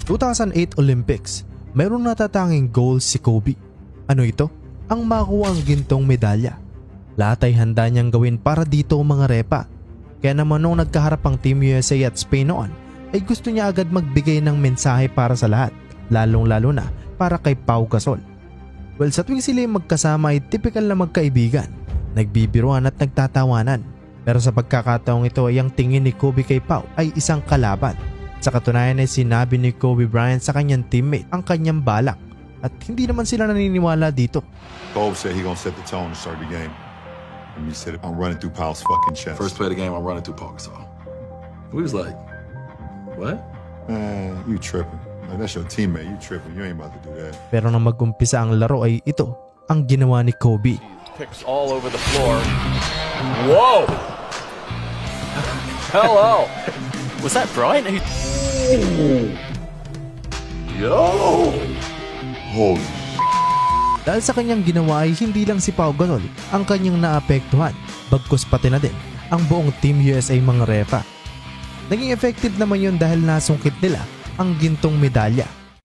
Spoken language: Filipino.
2008 Olympics, mayroong natatanging goal si Kobe. Ano ito? Ang makuha ang gintong medalya. Lahat ay handa niyang gawin para dito mga repa. Kaya naman nung nagkaharap ang Team USA at Spain noon, ay gusto niya agad magbigay ng mensahe para sa lahat, lalong-lalo na para kay Pau Gasol. Well, sa tuwing sila magkasama ay typical na magkaibigan, nagbibiruan at nagtatawanan. Pero sa pagkakataong ito ay ang tingin ni Kobe kay Pau ay isang kalaban. Sa katunayan ay sinabi ni Kobe Bryant sa kanyang teammate ang kanyang balak at hindi naman sila naniniwala dito. Kobe said he gonna set the tone to start the game. And he said, I'm running through Pau's fucking chest. First play of the game, I'm running through Pau Gasol. We was like, what? Man, you tripping. Like, that's your teammate. You tripping. You ain't about to do that. Pero nang mag-umpisa ang laro ay ito ang ginawa ni Kobe. Picks all over the floor. Whoa! Hello! Was that Brian? Yo! Holy. Dahil sa kanyang ginawa ay hindi lang si Pau Gasol ang kanyang naapektuhan, bagkus pati na din ang buong Team USA mga repa. Naging effective naman yun dahil nasungkit nila ang gintong medalya